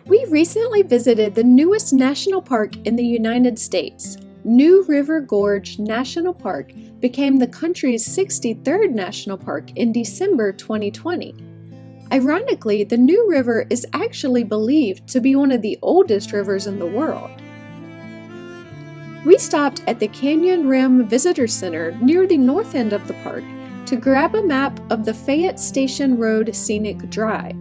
We recently visited the newest national park in the United States. New River Gorge National Park became the country's 63rd national park in December 2020. Ironically, the New River is actually believed to be one of the oldest rivers in the world. We stopped at the Canyon Rim Visitor Center near the north end of the park to grab a map of the Fayette Station Road Scenic Drive.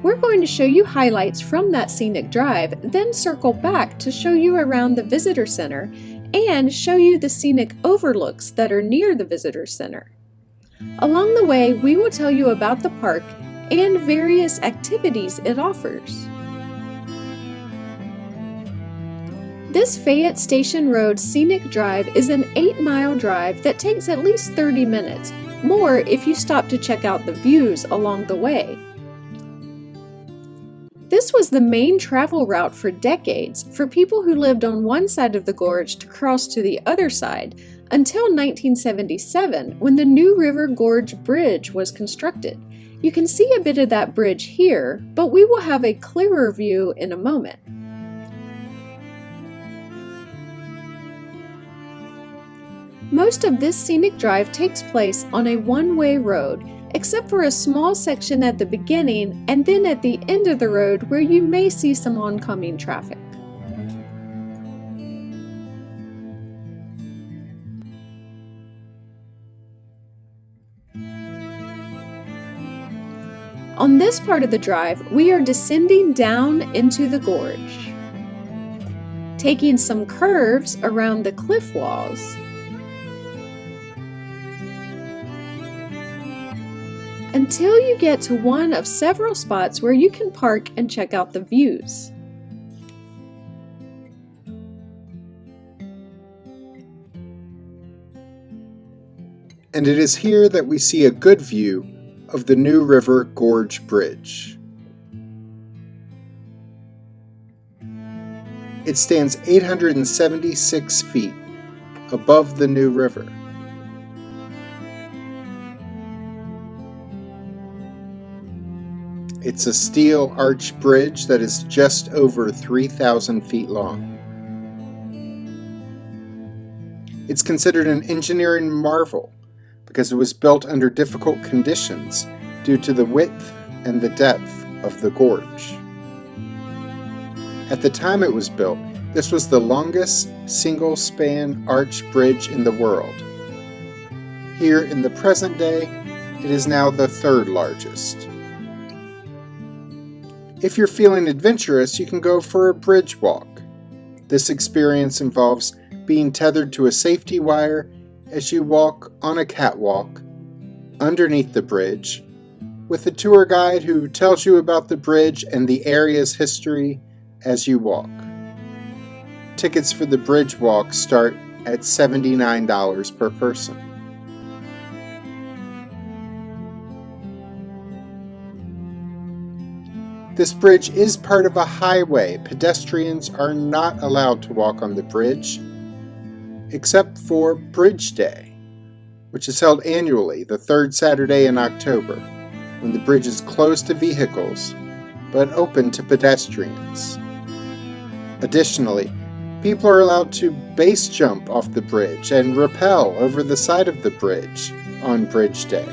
We're going to show you highlights from that scenic drive, then circle back to show you around the visitor center and show you the scenic overlooks that are near the visitor center. Along the way, we will tell you about the park and various activities it offers. This Fayette Station Road Scenic Drive is an 8-mile drive that takes at least 30 minutes, more if you stop to check out the views along the way. This was the main travel route for decades for people who lived on one side of the gorge to cross to the other side until 1977 when the New River Gorge Bridge was constructed. You can see a bit of that bridge here, but we will have a clearer view in a moment. Most of this scenic drive takes place on a one-way road, except for a small section at the beginning and then at the end of the road where you may see some oncoming traffic. On this part of the drive, we are descending down into the gorge, taking some curves around the cliff walls, until you get to one of several spots where you can park and check out the views. And it is here that we see a good view of the New River Gorge Bridge. It stands 876 feet above the New River. It's a steel arch bridge that is just over 3,000 feet long. It's considered an engineering marvel because it was built under difficult conditions due to the width and the depth of the gorge. At the time it was built, this was the longest single-span arch bridge in the world. Here in the present day, it is now the third largest. If you're feeling adventurous, you can go for a bridge walk. This experience involves being tethered to a safety wire as you walk on a catwalk underneath the bridge, with a tour guide who tells you about the bridge and the area's history as you walk. Tickets for the bridge walk start at $79 per person. This bridge is part of a highway. Pedestrians are not allowed to walk on the bridge, except for Bridge Day, which is held annually, the third Saturday in October, when the bridge is closed to vehicles, but open to pedestrians. Additionally, people are allowed to base jump off the bridge and rappel over the side of the bridge on Bridge Day.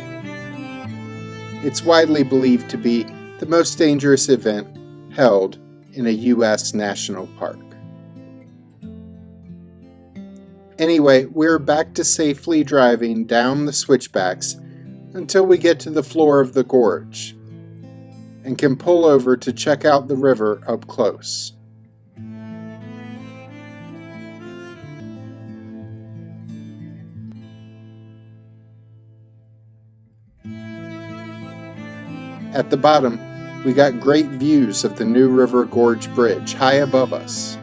It's widely believed to be the most dangerous event held in a U.S. national park. Anyway, we're back to safely driving down the switchbacks until we get to the floor of the gorge and can pull over to check out the river up close. At the bottom, we got great views of the New River Gorge Bridge high above us.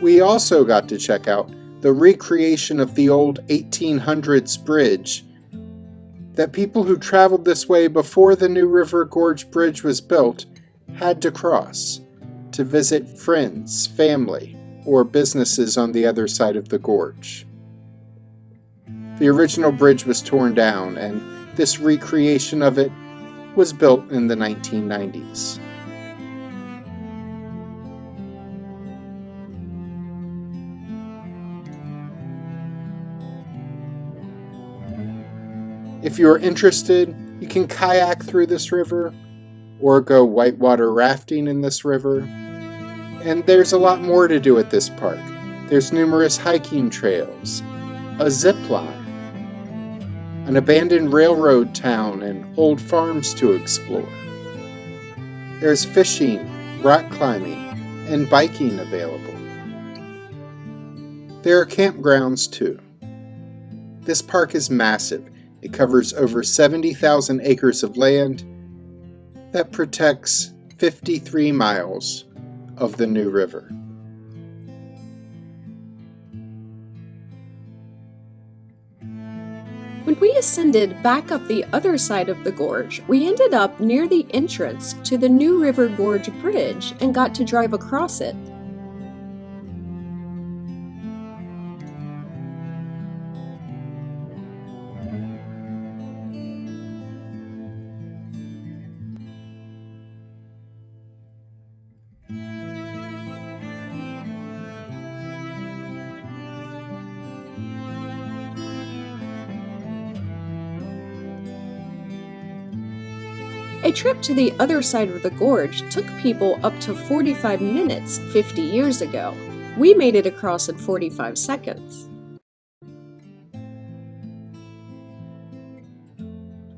We also got to check out the recreation of the old 1800s bridge that people who traveled this way before the New River Gorge Bridge was built had to cross to visit friends, family, or businesses on the other side of the gorge. The original bridge was torn down, and this recreation of it was built in the 1990s. If you're interested, you can kayak through this river or go whitewater rafting in this river. And there's a lot more to do at this park. There's numerous hiking trails, a zip line, an abandoned railroad town, and old farms to explore. There's fishing, rock climbing, and biking available. There are campgrounds too. This park is massive. It covers over 70,000 acres of land that protects 53 miles of the New River. When we ascended back up the other side of the gorge, we ended up near the entrance to the New River Gorge Bridge and got to drive across it. A trip to the other side of the gorge took people up to 45 minutes 50 years ago. We made it across in 45 seconds.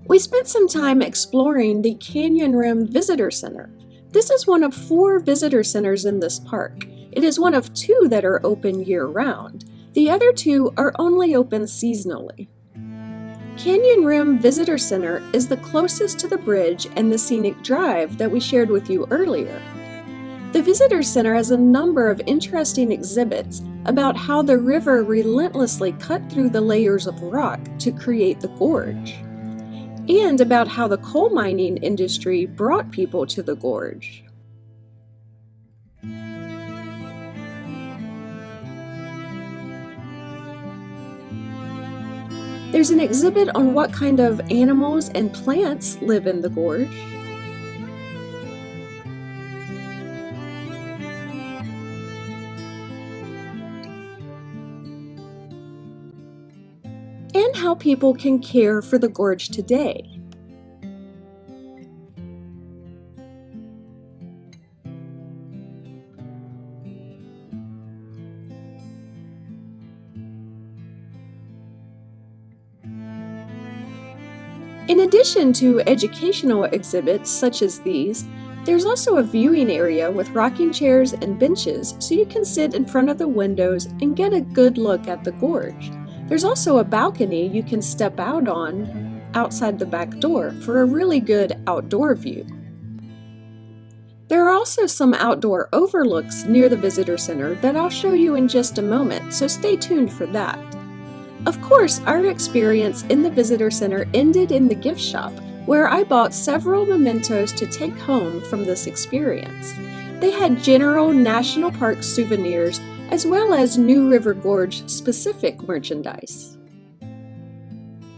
We spent some time exploring the Canyon Rim Visitor Center. This is one of 4 visitor centers in this park. It is one of 2 that are open year-round. The other 2 are only open seasonally. Canyon Rim Visitor Center is the closest to the bridge and the scenic drive that we shared with you earlier. The Visitor Center has a number of interesting exhibits about how the river relentlessly cut through the layers of rock to create the gorge, and about how the coal mining industry brought people to the gorge. There's an exhibit on what kind of animals and plants live in the gorge. And how people can care for the gorge today. In addition to educational exhibits such as these, there's also a viewing area with rocking chairs and benches so you can sit in front of the windows and get a good look at the gorge. There's also a balcony you can step out on outside the back door for a really good outdoor view. There are also some outdoor overlooks near the visitor center that I'll show you in just a moment, so stay tuned for that. Of course, our experience in the visitor center ended in the gift shop, where I bought several mementos to take home from this experience. They had general national park souvenirs as well as New River Gorge specific merchandise.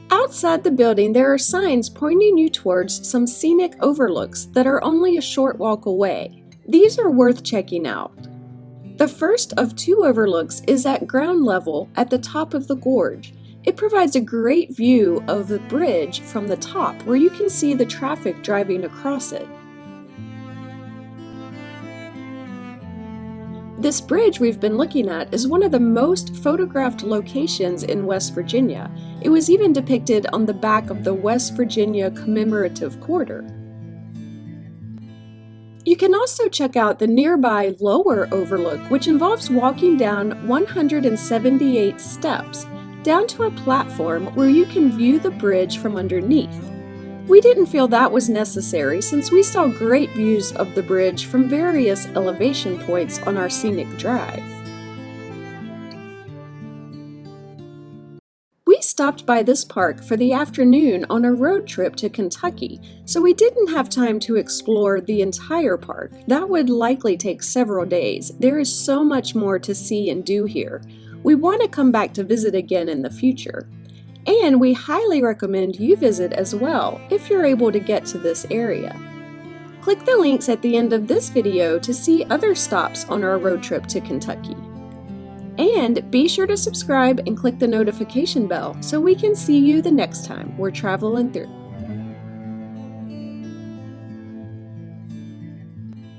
Outside the building, there are signs pointing you towards some scenic overlooks that are only a short walk away. These are worth checking out. The first of 2 overlooks is at ground level at the top of the gorge. It provides a great view of the bridge from the top, where you can see the traffic driving across it. This bridge we've been looking at is one of the most photographed locations in West Virginia. It was even depicted on the back of the West Virginia Commemorative Quarter. You can also check out the nearby lower overlook, which involves walking down 178 steps down to a platform where you can view the bridge from underneath. We didn't feel that was necessary since we saw great views of the bridge from various elevation points on our scenic drive. We stopped by this park for the afternoon on a road trip to Kentucky, so we didn't have time to explore the entire park. That would likely take several days. There is so much more to see and do here. We want to come back to visit again in the future. And we highly recommend you visit as well if you're able to get to this area. Click the links at the end of this video to see other stops on our road trip to Kentucky. And be sure to subscribe and click the notification bell so we can see you the next time we're traveling through.